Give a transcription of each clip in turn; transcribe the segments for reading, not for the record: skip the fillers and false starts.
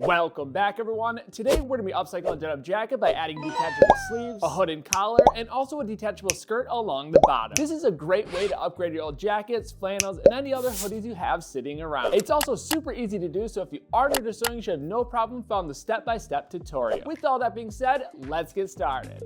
Welcome back, everyone. Today we're going to be upcycling a denim jacket by adding detachable sleeves, a hood and collar, and also a detachable skirt along the bottom. This is a great way to upgrade your old jackets, flannels, and any other hoodies you have sitting around. It's also super easy to do, so if you are new to sewing, you should have no problem following the step-by-step tutorial. With all that being said, let's get started.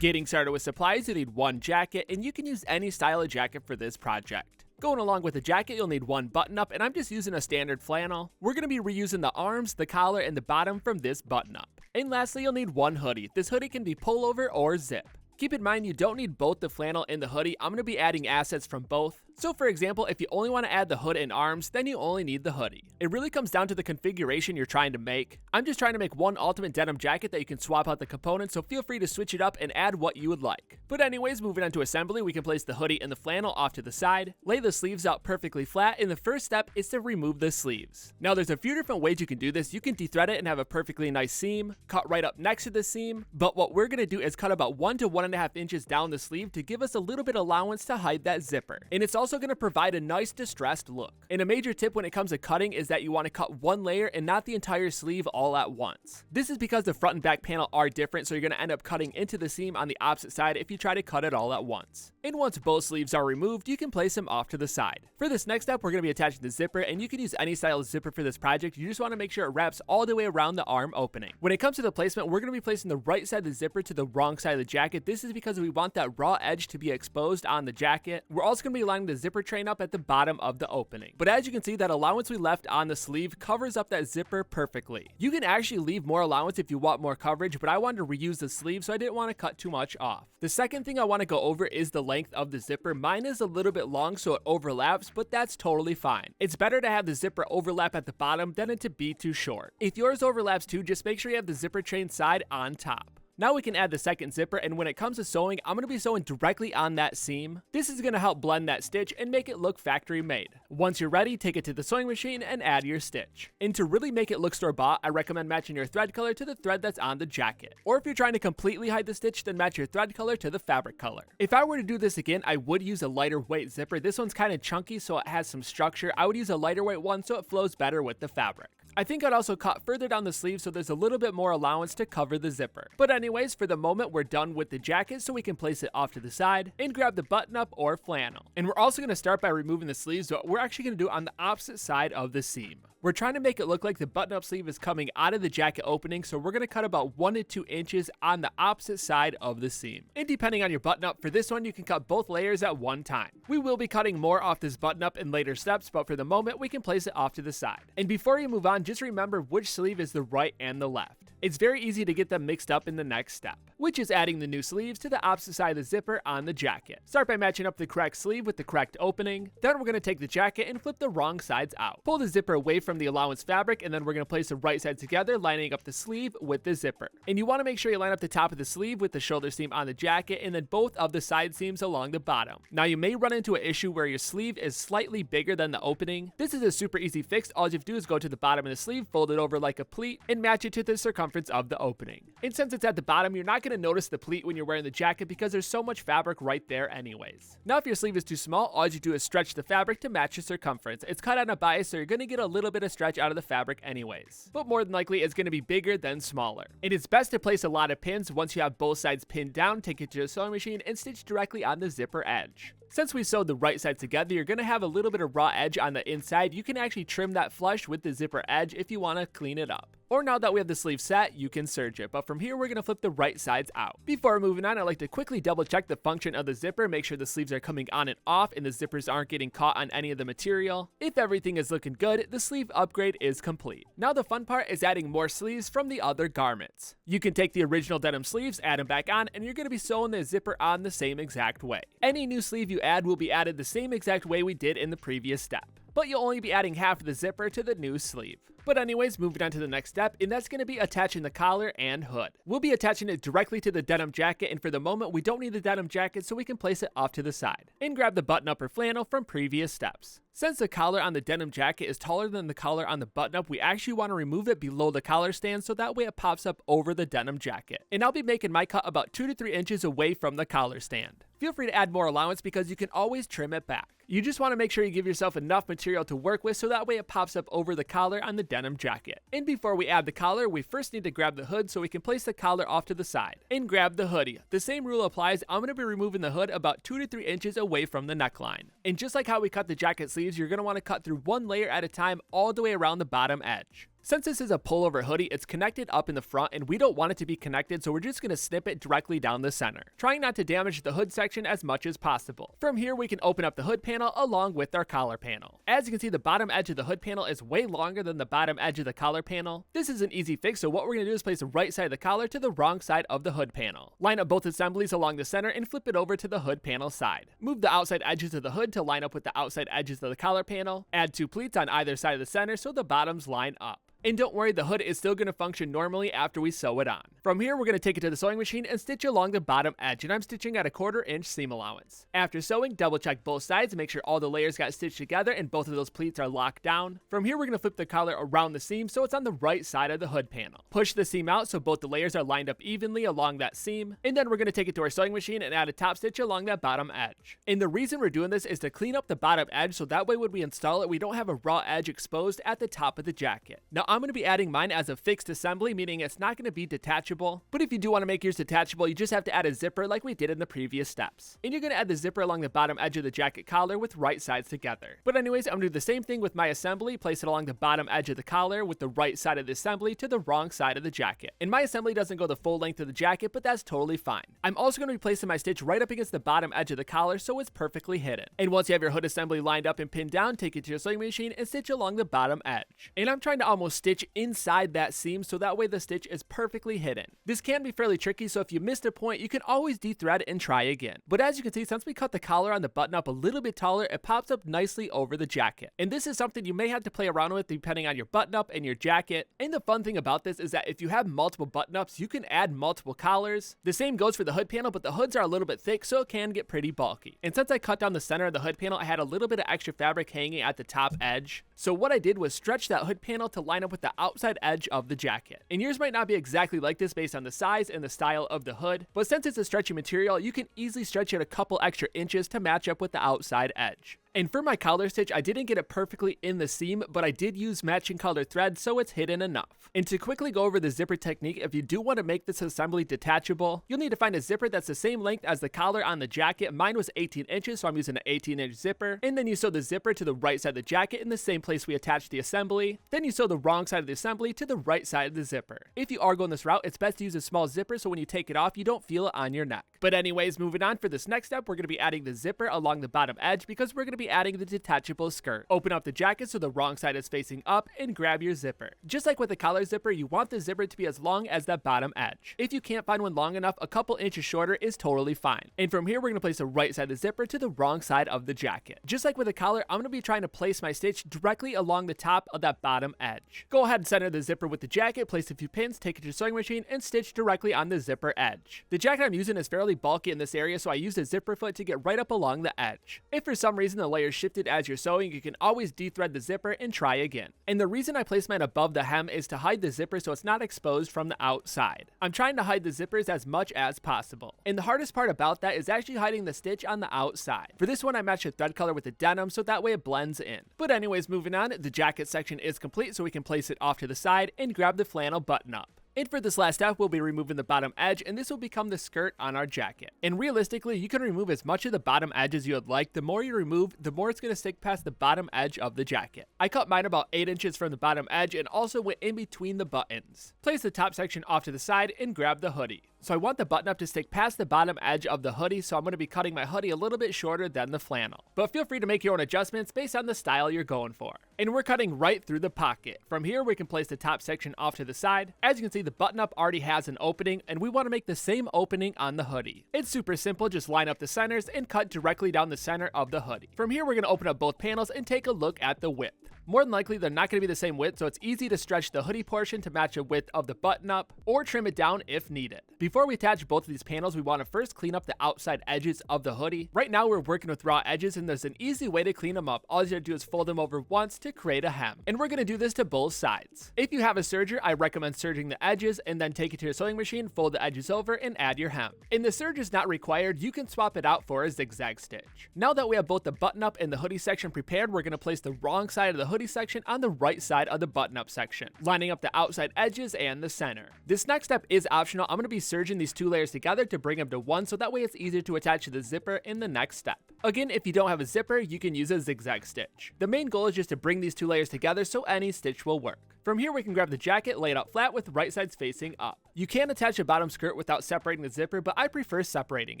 Getting started with supplies, you need one jacket, and you can use any style of jacket for this project. Going along with the jacket, you'll need one button-up, and I'm just using a standard flannel. We're going to be reusing the arms, the collar, and the bottom from this button-up. And lastly, you'll need one hoodie. This hoodie can be pullover or zip. Keep in mind, you don't need both the flannel and the hoodie. I'm going to be adding assets from both. So for example, if you only want to add the hood and arms, then you only need the hoodie. It really comes down to the configuration you're trying to make. I'm just trying to make one ultimate denim jacket that you can swap out the components, so feel free to switch it up and add what you would like. But anyways, moving on to assembly, we can place the hoodie and the flannel off to the side, lay the sleeves out perfectly flat, and the first step is to remove the sleeves. Now there's a few different ways you can do this. You can de-thread it and have a perfectly nice seam, cut right up next to the seam, but what we're going to do is cut about 1 to 1.5 inches down the sleeve to give us a little bit of allowance to hide that zipper. And it's also going to provide a nice distressed look. And a major tip when it comes to cutting is that you want to cut one layer and not the entire sleeve all at once. This is because the front and back panel are different, so you're going to end up cutting into the seam on the opposite side if you try to cut it all at once. And once both sleeves are removed, you can place them off to the side. For this next step, we're going to be attaching the zipper, and you can use any style of zipper for this project. You just want to make sure it wraps all the way around the arm opening. When it comes to the placement, we're going to be placing the right side of the zipper to the wrong side of the jacket. This is because we want that raw edge to be exposed on the jacket. We're also going to be lining the zipper train up at the bottom of the opening. But as you can see, that allowance we left on the sleeve covers up that zipper perfectly. You can actually leave more allowance if you want more coverage, but I wanted to reuse the sleeve, so I didn't want to cut too much off. The second thing I want to go over is the length of the zipper. Mine is a little bit long, so it overlaps, but that's totally fine. It's better to have the zipper overlap at the bottom than it to be too short. If yours overlaps too, just make sure you have the zipper chain side on top. Now we can add the second zipper, and when it comes to sewing, I'm going to be sewing directly on that seam. This is going to help blend that stitch and make it look factory made. Once you're ready, take it to the sewing machine and add your stitch. And to really make it look store-bought, I recommend matching your thread color to the thread that's on the jacket. Or if you're trying to completely hide the stitch, then match your thread color to the fabric color. If I were to do this again, I would use a lighter weight zipper. This one's kind of chunky, so it has some structure. I would use a lighter weight one so it flows better with the fabric. I think I'd also cut further down the sleeve so there's a little bit more allowance to cover the zipper. But anyways, for the moment, we're done with the jacket, so we can place it off to the side and grab the button up or flannel. And we're also going to start by removing the sleeves, but we're actually going to do it on the opposite side of the seam. We're trying to make it look like the button-up sleeve is coming out of the jacket opening, so we're going to cut about 1 to 2 inches on the opposite side of the seam. And depending on your button-up, for this one, you can cut both layers at one time. We will be cutting more off this button-up in later steps, but for the moment, we can place it off to the side. And before you move on, just remember which sleeve is the right and the left. It's very easy to get them mixed up in the next step, which is adding the new sleeves to the opposite side of the zipper on the jacket. Start by matching up the correct sleeve with the correct opening. Then we're going to take the jacket and flip the wrong sides out. Pull the zipper away from the allowance fabric, and then we're going to place the right side together, lining up the sleeve with the zipper. And you want to make sure you line up the top of the sleeve with the shoulder seam on the jacket, and then both of the side seams along the bottom. Now you may run into an issue where your sleeve is slightly bigger than the opening. This is a super easy fix. All you have to do is go to the bottom of the sleeve, fold it over like a pleat, and match it to the circumference of the opening. And since it's at the bottom, you're not going to notice the pleat when you're wearing the jacket because there's so much fabric right there anyways. Now if your sleeve is too small, all you do is stretch the fabric to match the circumference. It's cut on a bias, so you're going to get a little bit of stretch out of the fabric anyways. But more than likely, it's going to be bigger than smaller. And it's best to place a lot of pins. Once you have both sides pinned down, take it to the sewing machine and stitch directly on the zipper edge. Since we sewed the right side together, you're going to have a little bit of raw edge on the inside. You can actually trim that flush with the zipper edge if you want to clean it up. Or now that we have the sleeve set, you can serge it. But from here, we're going to flip the right sides out. Before moving on, I like to quickly double check the function of the zipper, make sure the sleeves are coming on and off and the zippers aren't getting caught on any of the material. If everything is looking good, the sleeve upgrade is complete. Now the fun part is adding more sleeves from the other garments. You can take the original denim sleeves, add them back on, and you're going to be sewing the zipper on the same exact way. Any new sleeve you add will be added the same exact way we did in the previous step, but you'll only be adding half of the zipper to the new sleeve. But anyways, moving on to the next step, and that's going to be attaching the collar and hood. We'll be attaching it directly to the denim jacket, and for the moment, we don't need the denim jacket, so we can place it off to the side and grab the button up or flannel from previous steps. Since the collar on the denim jacket is taller than the collar on the button-up, we actually want to remove it below the collar stand so that way it pops up over the denim jacket. And I'll be making my cut about 2 to 3 inches away from the collar stand. Feel free to add more allowance because you can always trim it back. You just want to make sure you give yourself enough material to work with so that way it pops up over the collar on the denim jacket. And before we add the collar, we first need to grab the hood so we can place the collar off to the side. And grab the hoodie. The same rule applies. I'm going to be removing the hood about 2 to 3 inches away from the neckline. And just like how we cut the jacket sleeves, you're going to want to cut through one layer at a time all the way around the bottom edge. Since this is a pullover hoodie, it's connected up in the front and we don't want it to be connected, so we're just going to snip it directly down the center, trying not to damage the hood section as much as possible. From here, we can open up the hood panel along with our collar panel. As you can see, the bottom edge of the hood panel is way longer than the bottom edge of the collar panel. This is an easy fix, so what we're going to do is place the right side of the collar to the wrong side of the hood panel. Line up both assemblies along the center and flip it over to the hood panel side. Move the outside edges of the hood to line up with the outside edges of the collar panel. Add 2 pleats on either side of the center so the bottoms line up. And don't worry, the hood is still going to function normally after we sew it on. From here, we're going to take it to the sewing machine and stitch along the bottom edge, and I'm stitching at a 1/4 inch seam allowance. After sewing, double check both sides to make sure all the layers got stitched together and both of those pleats are locked down. From here, we're going to flip the collar around the seam so it's on the right side of the hood panel. Push the seam out so both the layers are lined up evenly along that seam, and then we're going to take it to our sewing machine and add a top stitch along that bottom edge. And the reason we're doing this is to clean up the bottom edge so that way when we install it, we don't have a raw edge exposed at the top of the jacket. Now, I'm going to be adding mine as a fixed assembly, meaning it's not going to be detachable. But if you do want to make yours detachable, you just have to add a zipper like we did in the previous steps. And you're going to add the zipper along the bottom edge of the jacket collar with right sides together. But anyways, I'm going to do the same thing with my assembly, place it along the bottom edge of the collar with the right side of the assembly to the wrong side of the jacket. And my assembly doesn't go the full length of the jacket, but that's totally fine. I'm also going to be placing my stitch right up against the bottom edge of the collar so it's perfectly hidden. And once you have your hood assembly lined up and pinned down, take it to your sewing machine and stitch along the bottom edge. And I'm trying to almost stitch inside that seam so that way the stitch is perfectly hidden. This can be fairly tricky, so if you missed a point, you can always dethread and try again. But as you can see, since we cut the collar on the button up a little bit taller, it pops up nicely over the jacket. And this is something you may have to play around with depending on your button up and your jacket. And the fun thing about this is that if you have multiple button ups, you can add multiple collars. The same goes for the hood panel, but the hoods are a little bit thick, so it can get pretty bulky. And since I cut down the center of the hood panel, I had a little bit of extra fabric hanging at the top edge. So what I did was stretch that hood panel to line up with the outside edge of the jacket. And yours might not be exactly like this based on the size and the style of the hood, but since it's a stretchy material, you can easily stretch it a couple extra inches to match up with the outside edge. And for my collar stitch, I didn't get it perfectly in the seam, but I did use matching color thread, so it's hidden enough. And to quickly go over the zipper technique, if you do want to make this assembly detachable, you'll need to find a zipper that's the same length as the collar on the jacket. Mine was 18 inches, so I'm using an 18-inch zipper. And then you sew the zipper to the right side of the jacket in the same place we attached the assembly. Then you sew the wrong side of the assembly to the right side of the zipper. If you are going this route, it's best to use a small zipper so when you take it off, you don't feel it on your neck. But anyways, moving on, for this next step, we're going to be adding the zipper along the bottom edge because we're going to be adding the detachable skirt. Open up the jacket so the wrong side is facing up and grab your zipper. Just like with the collar zipper, you want the zipper to be as long as that bottom edge. If you can't find one long enough, a couple inches shorter is totally fine. And from here, we're going to place the right side of the zipper to the wrong side of the jacket. Just like with the collar, I'm going to be trying to place my stitch directly along the top of that bottom edge. Go ahead and center the zipper with the jacket, place a few pins, take it to your sewing machine, and stitch directly on the zipper edge. The jacket I'm using is fairly bulky in this area, so I used a zipper foot to get right up along the edge. If for some reason the layer shifted as you're sewing, you can always dethread the zipper and try again. And the reason I place mine above the hem is to hide the zipper so it's not exposed from the outside. I'm trying to hide the zippers as much as possible. And the hardest part about that is actually hiding the stitch on the outside. For this one, I matched the thread color with the denim so that way it blends in. But anyways, moving on, the jacket section is complete, so we can place it off to the side and grab the flannel button up. And for this last step, we'll be removing the bottom edge, and this will become the skirt on our jacket. And realistically, you can remove as much of the bottom edge as you would like. The more you remove, the more it's going to stick past the bottom edge of the jacket. I cut mine about 8 inches from the bottom edge and also went in between the buttons. Place the top section off to the side and grab the hoodie. So I want the button up to stick past the bottom edge of the hoodie, so I'm going to be cutting my hoodie a little bit shorter than the flannel. But feel free to make your own adjustments based on the style you're going for. And we're cutting right through the pocket. From here, we can place the top section off to the side. As you can see, the button up already has an opening, and we want to make the same opening on the hoodie. It's super simple, just line up the centers and cut directly down the center of the hoodie. From here, we're going to open up both panels and take a look at the width. More than likely, they're not going to be the same width, so it's easy to stretch the hoodie portion to match the width of the button up, or trim it down if needed. Before we attach both of these panels, we want to first clean up the outside edges of the hoodie. Right now, we're working with raw edges, and there's an easy way to clean them up. All you have to do is fold them over once to create a hem. And we're going to do this to both sides. If you have a serger, I recommend serging the edges, and then take it to your sewing machine, fold the edges over, and add your hem. And the serge is not required, you can swap it out for a zigzag stitch. Now that we have both the button up and the hoodie section prepared, we're going to place the wrong side of the hoodie section on the right side of the button up section, lining up the outside edges and the center. This next step is optional. I'm going to be serging these two layers together to bring them to one, so that way it's easier to attach to the zipper in the next step. Again, if you don't have a zipper, you can use a zigzag stitch. The main goal is just to bring these two layers together so any stitch will work. From here, we can grab the jacket, lay it out flat with right sides facing up. You can attach a bottom skirt without separating the zipper, but I prefer separating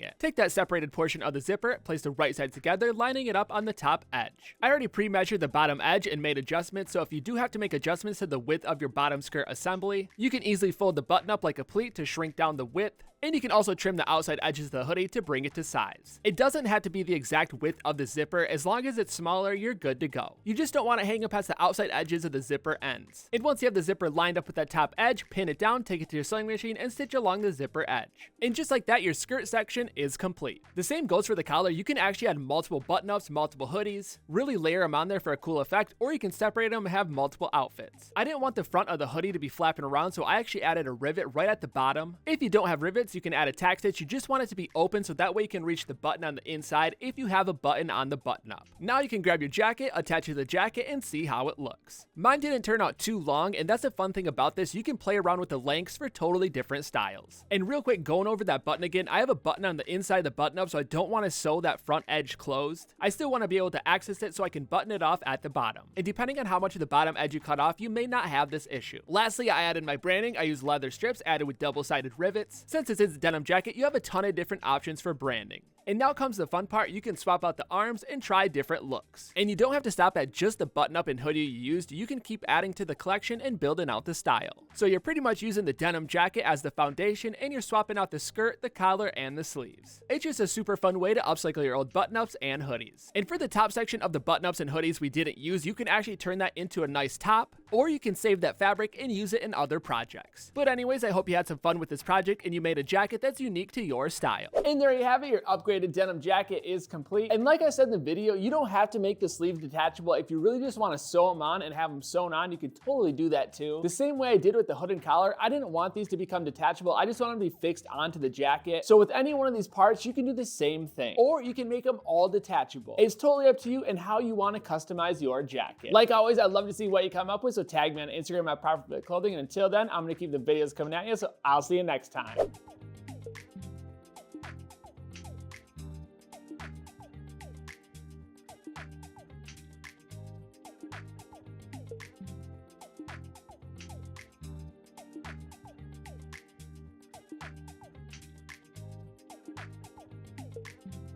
it. Take that separated portion of the zipper, place the right sides together, lining it up on the top edge. I already pre-measured the bottom edge and made adjustments, so if you do have to make adjustments to the width of your bottom skirt assembly, you can easily fold the button up like a pleat to shrink down the width, and you can also trim the outside edges of the hoodie to bring it to size. It doesn't have to be the exact width of the zipper. As long as it's smaller, you're good to go. You just don't want to hang up past the outside edges of the zipper ends. And once you have the zipper lined up with that top edge, pin it down, take it to your sewing machine, and stitch along the zipper edge. And just like that, your skirt section is complete. The same goes for the collar. You can actually add multiple button-ups, multiple hoodies, really layer them on there for a cool effect, or you can separate them and have multiple outfits. I didn't want the front of the hoodie to be flapping around, so I actually added a rivet right at the bottom. If you don't have rivets, you can add a tack stitch. You just want it to be open, so that way you can reach the button on the inside if you have a button on the button up. Now you can grab your jacket, attach it to the jacket, and see how it looks. Mine didn't turn out too long, and that's the fun thing about this. You can play around with the lengths for totally different styles. And real quick, going over that button again, I have a button on the inside of the button up, so I don't want to sew that front edge closed. I still want to be able to access it, so I can button it off at the bottom. And depending on how much of the bottom edge you cut off, you may not have this issue. Lastly, I added my branding. I used leather strips added with double-sided rivets. Since this is a denim jacket, you have a ton of different options for branding. And now comes the fun part. You can swap out the arms and try different looks. And you don't have to stop at just the button up and hoodie you used. You can keep adding to the collection and building out the style. So you're pretty much using the denim jacket as the foundation, and you're swapping out the skirt, the collar, and the sleeves. It's just a super fun way to upcycle your old button ups and hoodies. And for the top section of the button ups and hoodies we didn't use, you can actually turn that into a nice top, or you can save that fabric and use it in other projects. But anyways, I hope you had some fun with this project and you made a jacket that's unique to your style. And there you have it. Your upgraded denim jacket is complete. And like I said in the video, you don't have to make the sleeves detachable. If you really just want to sew them on and have them sewn on, you can totally do that too. The same way I did with the hood and collar, I didn't want these to become detachable. I just want them to be fixed onto the jacket. So with any one of these parts, you can do the same thing, or you can make them all detachable. It's totally up to you and how you want to customize your jacket. Like always, I'd love to see what you come up with, so tag me on Instagram at Proper Fit Clothing. And until then, I'm going to keep the videos coming at you, so I'll see you next time.